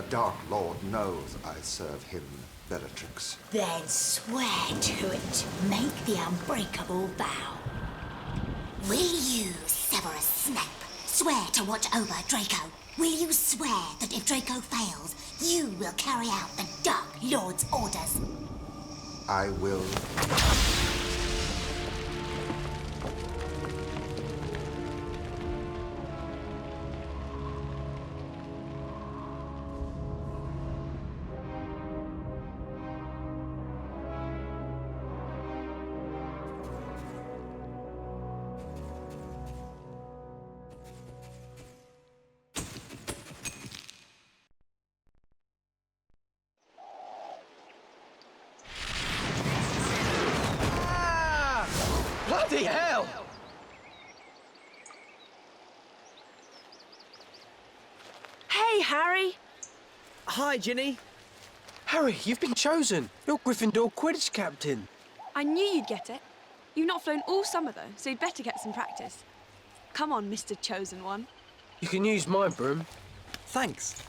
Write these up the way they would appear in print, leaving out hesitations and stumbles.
Dark Lord knows I serve him Bellatrix. Then swear to it. Make the unbreakable vow. Will you, Severus Snape, swear to watch over Draco? Will you swear that if Draco fails, you will carry out the Dark Lord's orders? I will. Bloody hell! Hey, Harry! Hi, Ginny. Harry, you've been chosen. You're Gryffindor Quidditch captain. I knew you'd get it. You've not flown all summer, though, so you'd better get some practice. Come on, Mr. Chosen One. You can use my broom. Thanks.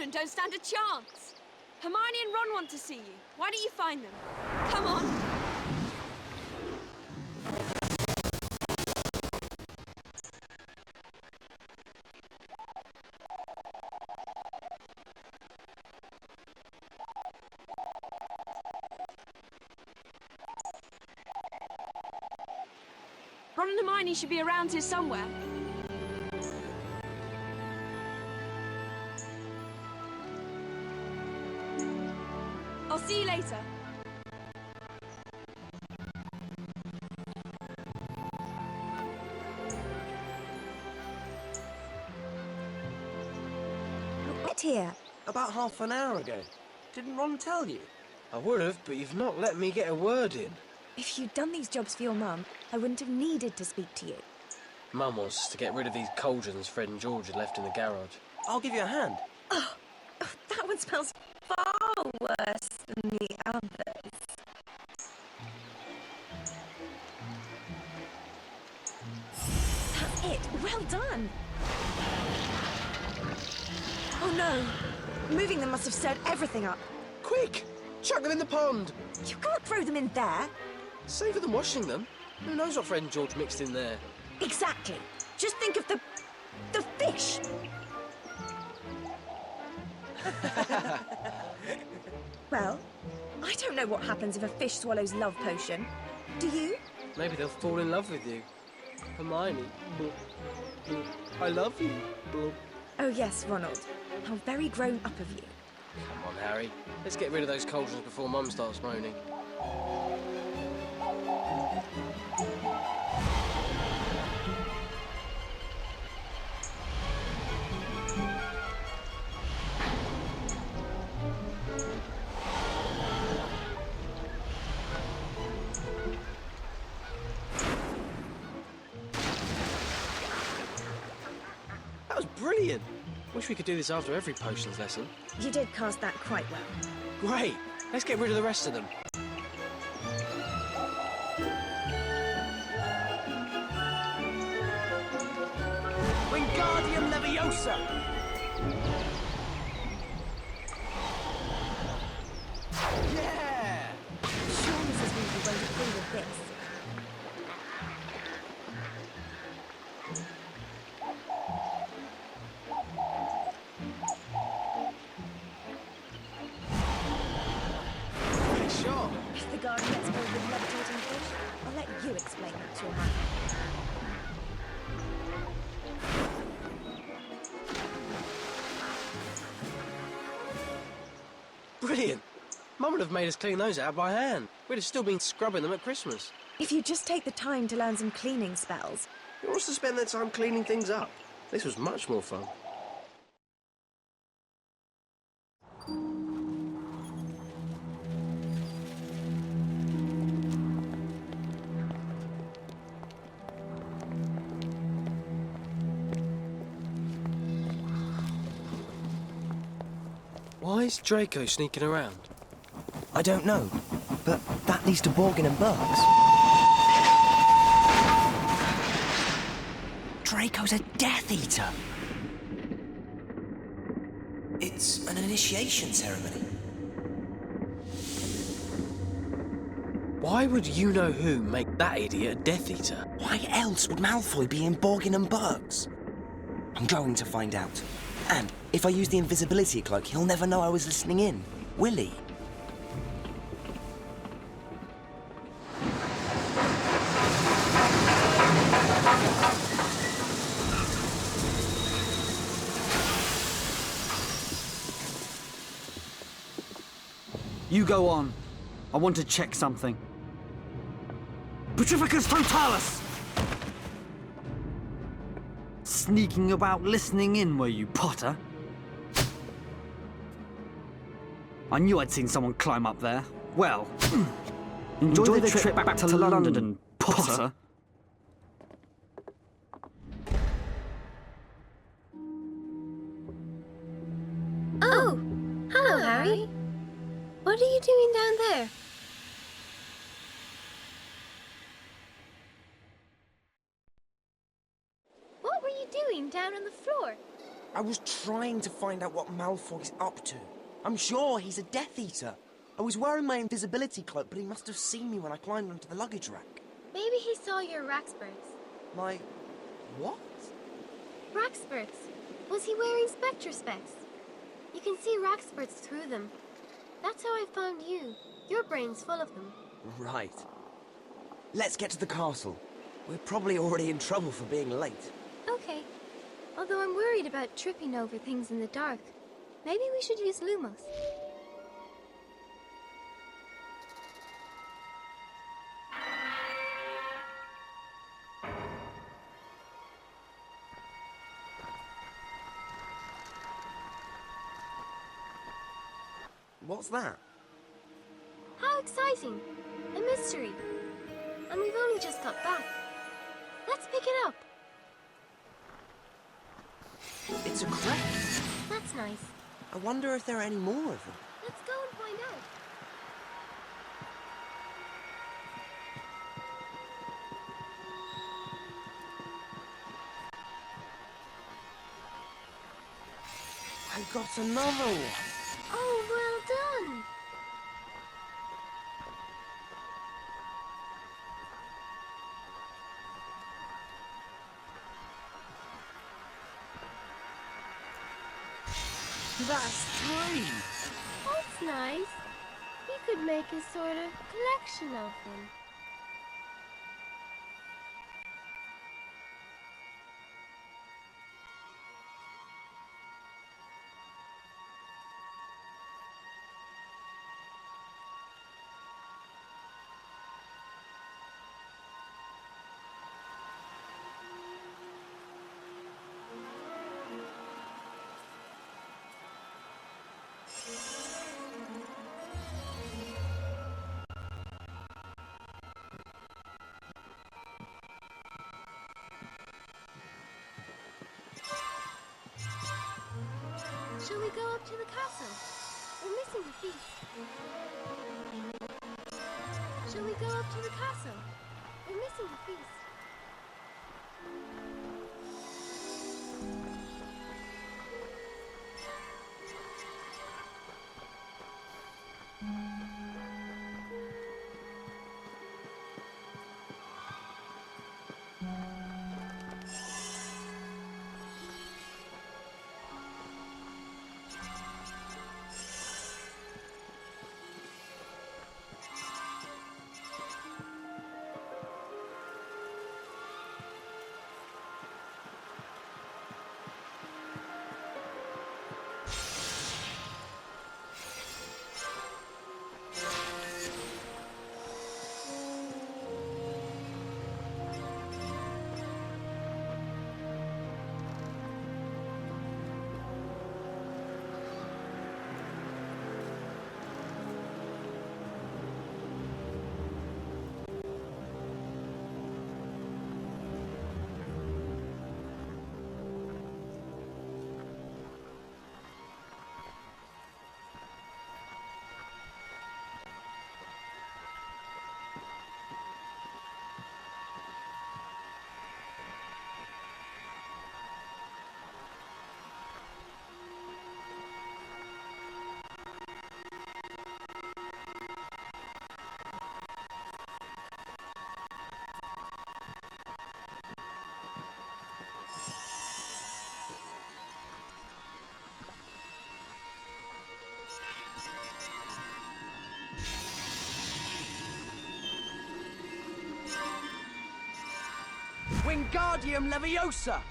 Don't stand a chance. Hermione and Ron want to see you. Why don't you find them? Come on. Ron and Hermione should be around here somewhere. get here? About half an hour ago. Didn't Ron tell you? I would have, but you've not let me get a word in. If you'd done these jobs for your mum, I wouldn't have needed to speak to you. Mum wants us to get rid of these cauldrons Fred and George had left in the garage. I'll give you a hand. Oh, that one smells far worse than the others. That's it. Well done. Oh no. Moving them must have stirred everything up. Quick! Chuck them in the pond! You can't throw them in there. Safer than washing them. Who knows what Fred and George mixed in there? Exactly. Just think of the fish. Well, I don't know what happens if a fish swallows love potion. Do you? Maybe they'll fall in love with you. Hermione. I love you. Oh yes, Ronald. How very grown up of you. Come on, Harry. Let's get rid of those cauldrons before Mum starts moaning. That was brilliant! Wish we could do this after every potions lesson. You did cast that quite well. Great! Let's get rid of the rest of them. Wingardium Leviosa! Yeah! Sean says we won't approve of this. Sure. If the garden gets filled with levitating fish, I'll let you explain that to your mum. Brilliant! Mum would have made us clean those out by hand. We'd have still been scrubbing them at Christmas. If you just take the time to learn some cleaning spells. Who wants to spend their time cleaning things up? This was much more fun. Why is Draco sneaking around? I don't know, but that leads to Borgin and Burks. Draco's a Death Eater. It's an initiation ceremony. Why would you-know-who make that idiot a Death Eater? Why else would Malfoy be in Borgin and Burks? I'm going to find out. And if I use the invisibility cloak, he'll never know I was listening in, will he? You go on. I want to check something. Petrificus Totalis! Sneaking about listening in, were you, Potter? I knew I'd seen someone climb up there. Well, enjoy the trip back to London, Potter. Oh, hello, Harry. What are you doing down there? What were you doing down on the floor? I was trying to find out what Malfoy's up to. I'm sure he's a Death Eater. I was wearing my invisibility cloak, but he must have seen me when I climbed onto the luggage rack. Maybe he saw your Raxburts. My... what? Raxburts. Was he wearing Spectre specs? You can see Raxburts through them. That's how I found you. Your brain's full of them. Right. Let's get to the castle. We're probably already in trouble for being late. Okay. Although I'm worried about tripping over things in the dark. Maybe we should use Lumos. What's that? How exciting! A mystery. And we've only just got back. Let's pick it up. It's a crest. That's nice. I wonder if there are any more of them. Let's go and find out. I got another one. Oh, well done. That's 3. That's nice. We could make a sort of collection of them. Shall we go up to the castle? We're missing the feast. Shall we go up to the castle? We're missing the feast. Wingardium Leviosa!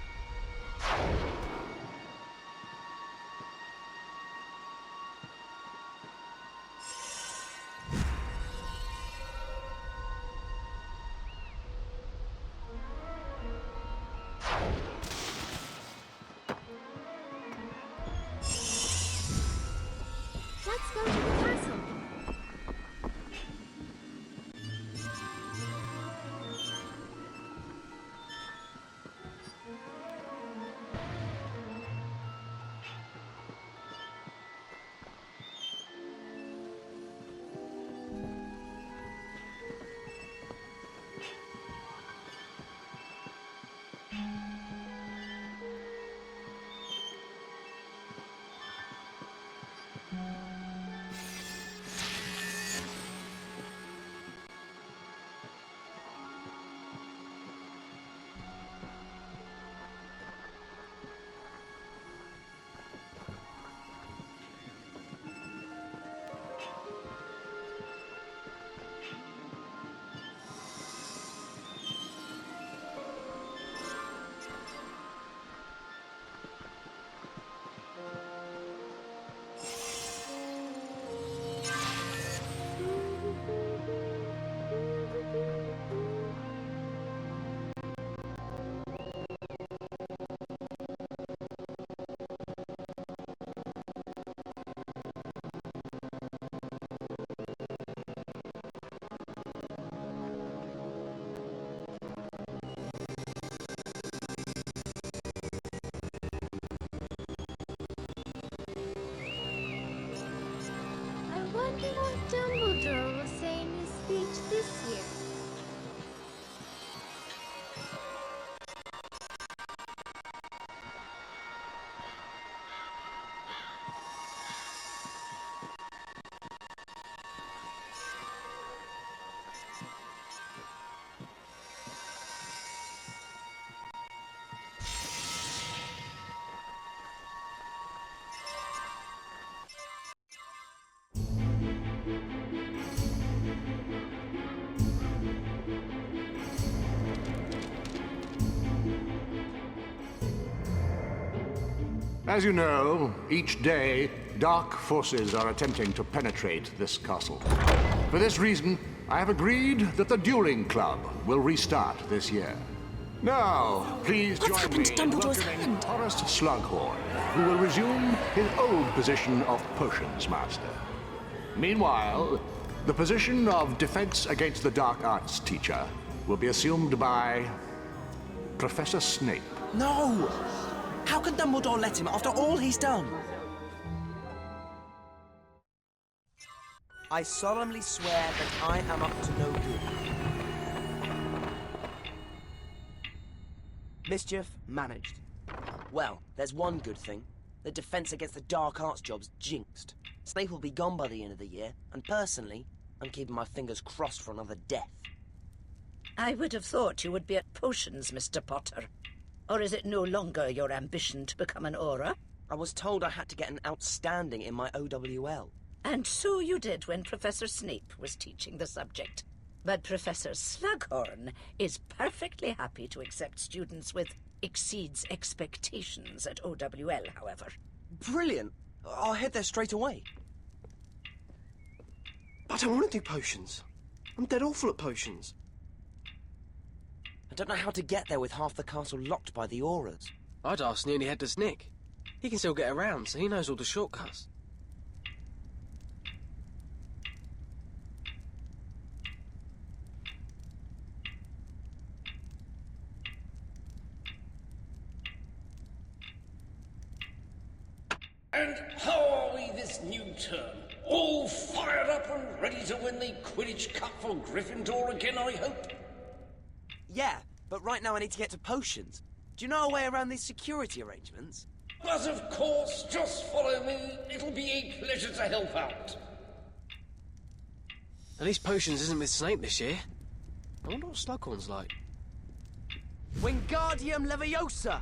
Let's go to the castle. wonder what Dumbledore will say in his speech this year. As you know, each day, dark forces are attempting to penetrate this castle. For this reason, I have agreed that the Dueling Club will restart this year. Now, please What's join happened me to in Dumbledore's welcoming hand? Horace Slughorn, who will resume his old position of Potions Master. Meanwhile, the position of Defense Against the Dark Arts teacher will be assumed by Professor Snape. No! How can Dumbledore let him after all he's done? I solemnly swear that I am up to no good. Mischief managed. Well, there's one good thing. The Defense Against the Dark Arts job's jinxed. Snape will be gone by the end of the year, and personally, I'm keeping my fingers crossed for another death. I would have thought you would be at potions, Mr. Potter. Or is it no longer your ambition to become an aura? I was told I had to get an outstanding in my OWL. And so you did when Professor Snape was teaching the subject. But Professor Slughorn is perfectly happy to accept students with exceeds expectations at OWL, however. Brilliant! I'll head there straight away. I don't want to do potions. I'm dead awful at potions. I don't know how to get there with half the castle locked by the auras. I'd ask Nearly Headless Nick. He can still get around, so he knows all the shortcuts. And how are we this new term? All fired up and ready to win the Quidditch Cup for Gryffindor again, I hope? Yeah, but right now I need to get to potions. Do you know a way around these security arrangements? But of course, just follow me. It'll be a pleasure to help out. At least potions isn't with Snape this year. I wonder what Slughorn's like. Wingardium Leviosa!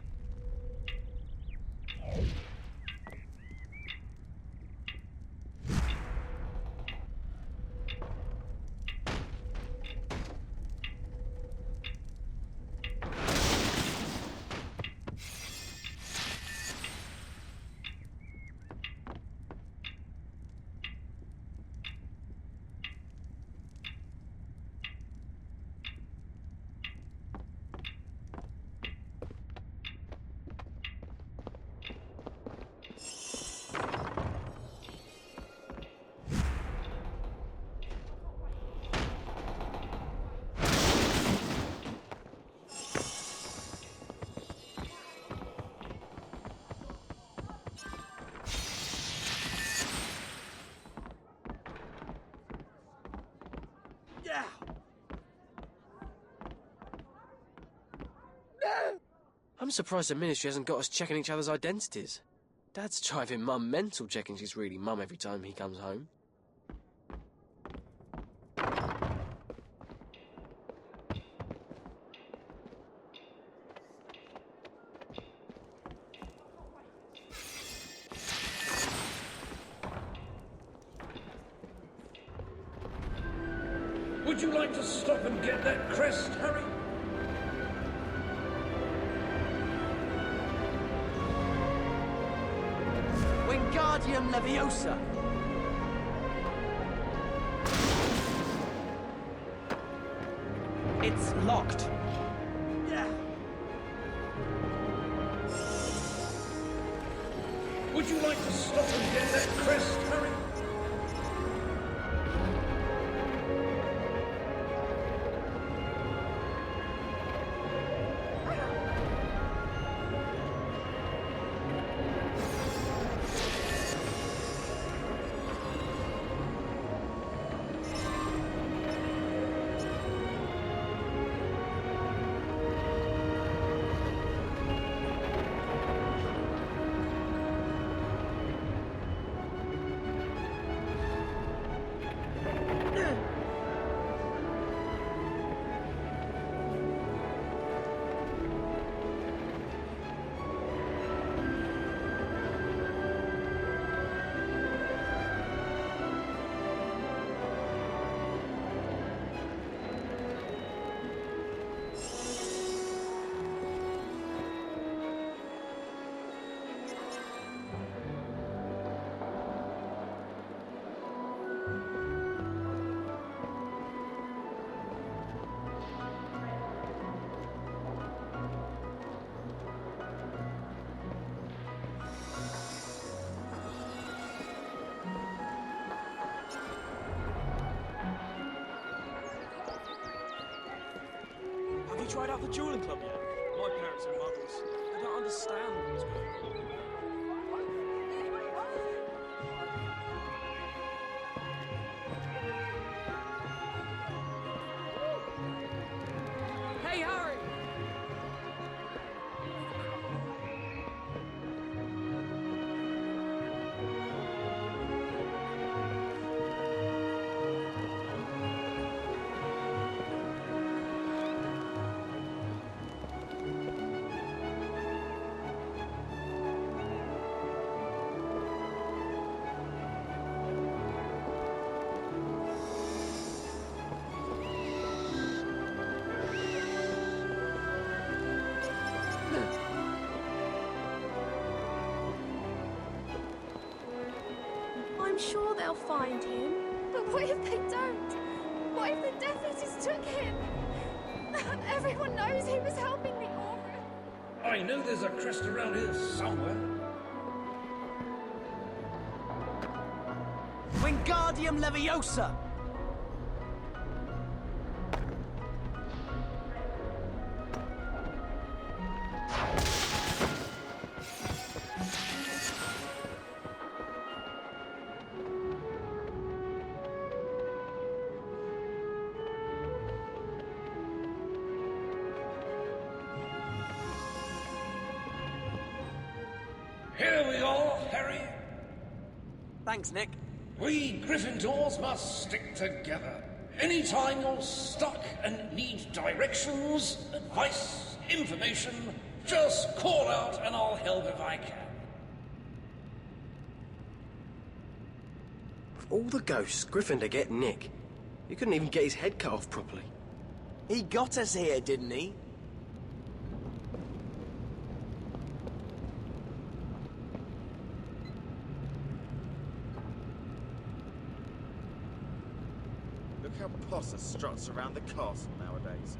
I'm surprised the Ministry hasn't got us checking each other's identities. Dad's driving Mum mental checking she's really Mum every time he comes home. Would you like to stop and get that crest, Harry? Wingardium Leviosa! It's locked. Would you like to stop and get that crest, Harry? tried out the dueling club yet? My parents are muggles. They don't understand what's going on. Hey, Harry! I'm sure they'll find him. But what if they don't? What if the Death Eaters took him? Everyone knows he was helping the orphan. I know there's a crest around here somewhere. Wingardium Leviosa! Here we are, Harry. Thanks, Nick. We Gryffindors must stick together. Anytime you're stuck and need directions, advice, information, just call out and I'll help if I can. Of all the ghosts, Gryffindor get Nick. He couldn't even get his head cut off properly. He got us here, didn't he? Look how Potter struts around the castle nowadays.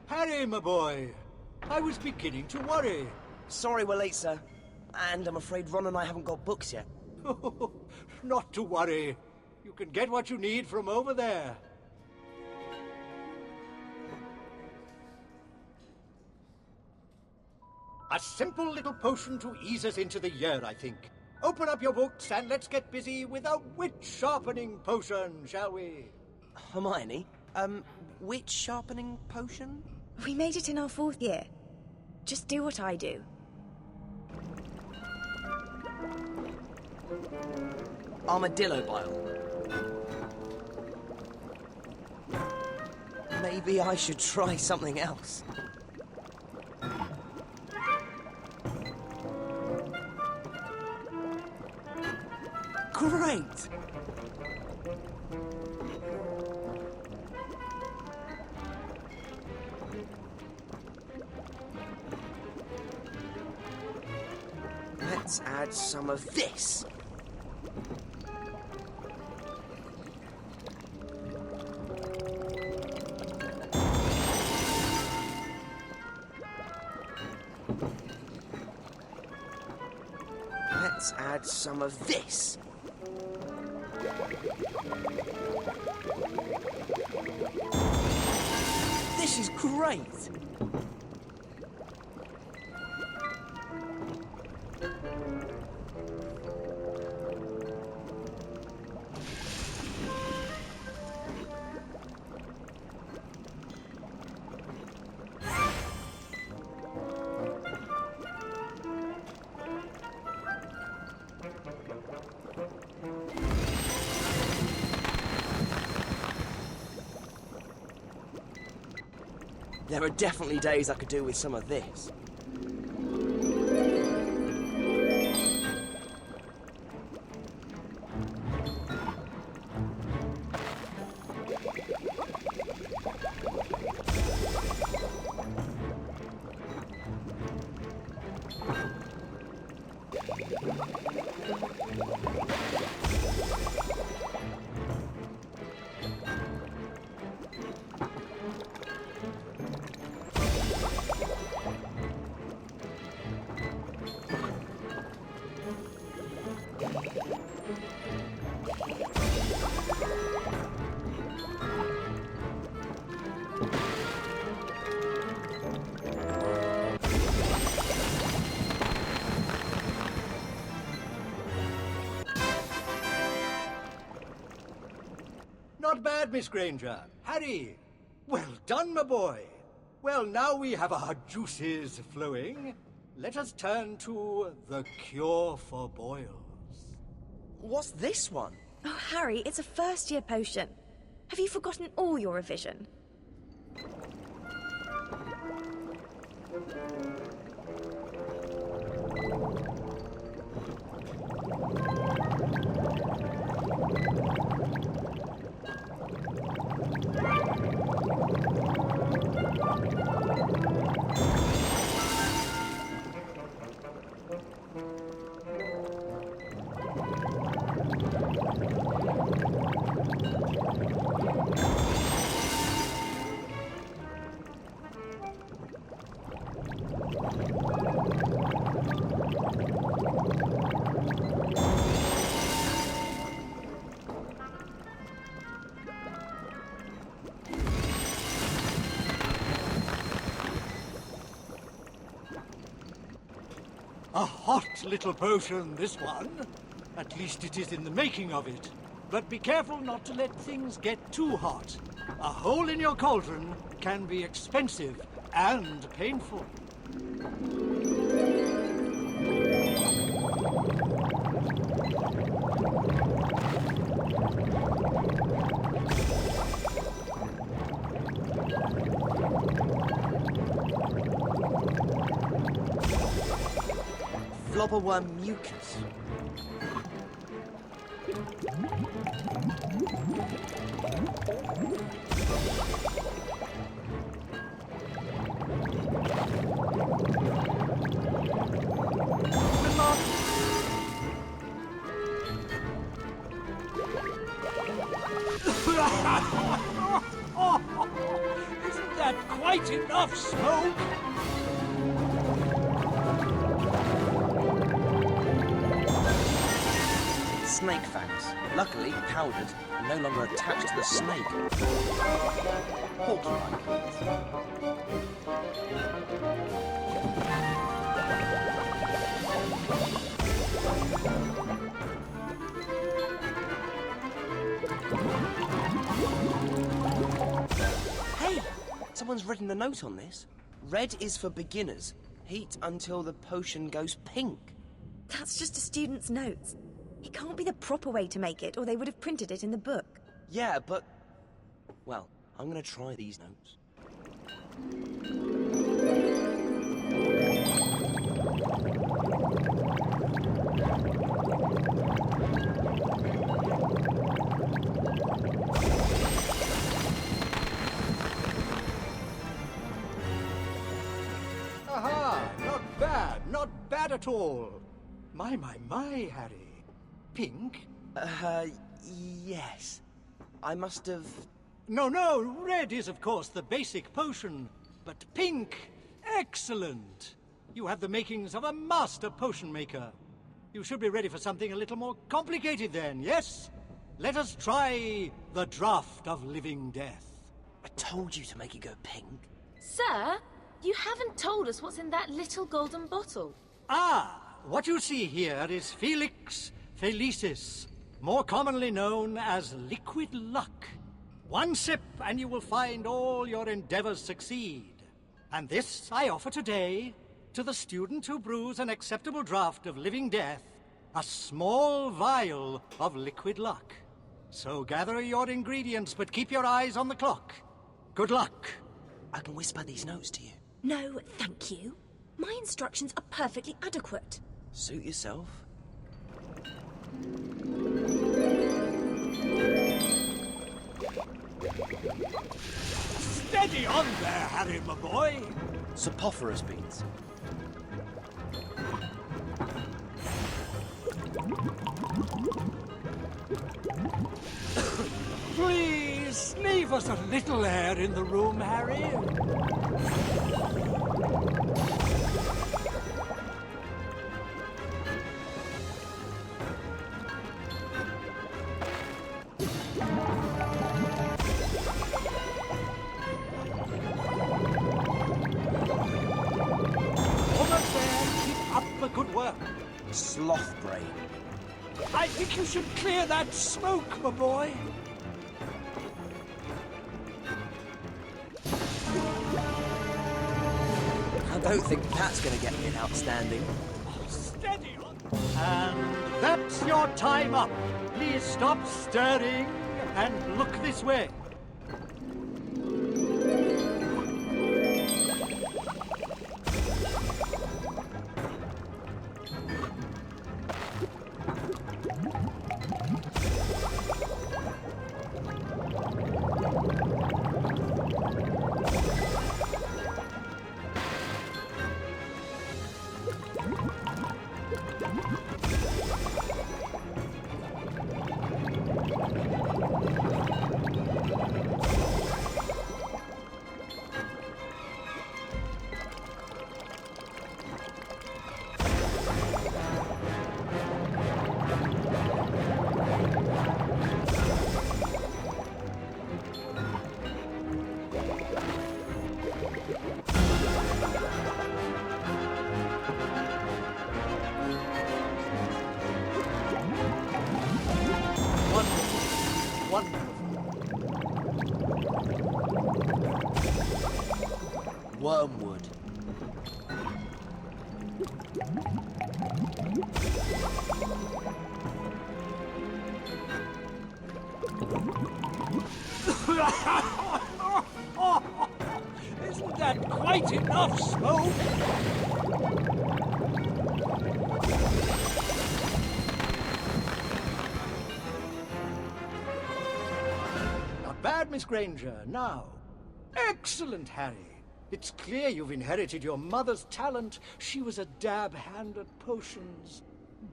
Harry, my boy. I was beginning to worry. Sorry we're late, sir. And I'm afraid Ron and I haven't got books yet. Not to worry. You can get what you need from over there. A simple little potion to ease us into the year, I think. Open up your books and let's get busy with a wit-sharpening potion, shall we? Hermione, witch sharpening potion? We made it in our 4th year. Just do what I do. Armadillo bile. Maybe I should try something else. Great! Let's add some of this. Let's add some of this. This is great! There are definitely days I could do with some of this. bad, Miss Granger. Harry, well done, my boy. Well, now we have our juices flowing. Let us turn to the cure for boils. What's this one? Oh, Harry, it's a first-year potion. Have you forgotten all your revision? A hot little potion, this one. At least it is in the making of it. But be careful not to let things get too hot. A hole in your cauldron can be expensive and painful. Flopperworm mucus. Isn't that quite enough smoke? Snake fangs. Luckily, powdered and no longer attached to the snake. Porcupine. Hey! Someone's written a note on this. Red is for beginners. Heat until the potion goes pink. That's just a student's notes. It can't be the proper way to make it, or they would have printed it in the book. Yeah, but... Well, I'm gonna try these notes. Aha! Not bad, not bad at all. My, Harry. Pink? Yes. I must have... No, red is of course the basic potion, but pink, excellent. You have the makings of a master potion maker. You should be ready for something a little more complicated then, yes? Let us try the draught of living death. I told you to make it go pink. Sir, you haven't told us what's in that little golden bottle. Ah, what you see here is Felix Felicis, more commonly known as liquid luck. One sip and you will find all your endeavors succeed. And this I offer today to the student who brews an acceptable draught of living death, a small vial of liquid luck. So gather your ingredients, but keep your eyes on the clock. Good luck. I can whisper these notes to you. No, thank you. My instructions are perfectly adequate. Suit yourself. Steady on there, Harry, my boy. Sapophoros beans. Please, leave us a little air in the room, Harry. Almost there. Keep up the good work. Sloth brain. I think you should clear that smoke, my boy. don't think that's gonna get me an outstanding. Steady on. And that's your time up. Please stop stirring and look this way. Wormwood. Isn't that quite enough smoke? Not bad, Miss Granger. Now. Excellent, Harry. It's clear you've inherited your mother's talent. She was a dab hand at potions.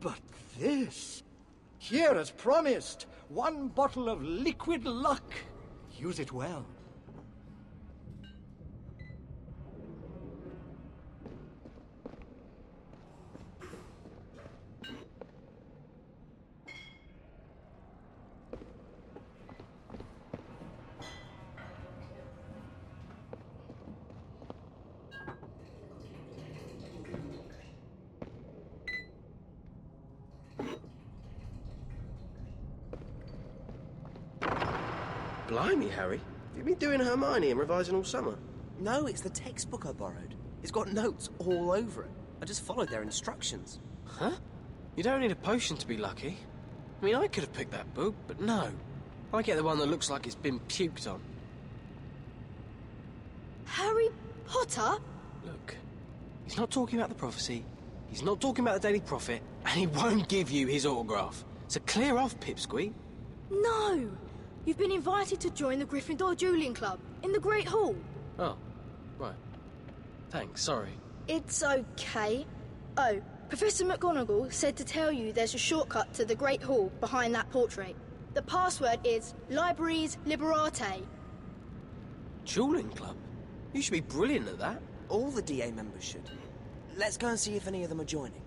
But this... Here, as promised, 1 bottle of liquid luck. Use it well. Blimey, Harry. Have you been doing Hermione and revising all summer? No, it's the textbook I borrowed. It's got notes all over it. I just followed their instructions. Huh? You don't need a potion to be lucky. I mean, I could have picked that book, but no. I get the one that looks like it's been puked on. Harry Potter? Look, he's not talking about the prophecy, he's not talking about the Daily Prophet, and he won't give you his autograph. So clear off, Pipsqueak. No! You've been invited to join the Gryffindor Dueling Club in the Great Hall. Oh, right. Thanks, sorry. It's okay. Oh, Professor McGonagall said to tell you there's a shortcut to the Great Hall behind that portrait. The password is Libraries Liberate. Dueling Club? You should be brilliant at that. All the DA members should. Let's go and see if any of them are joining.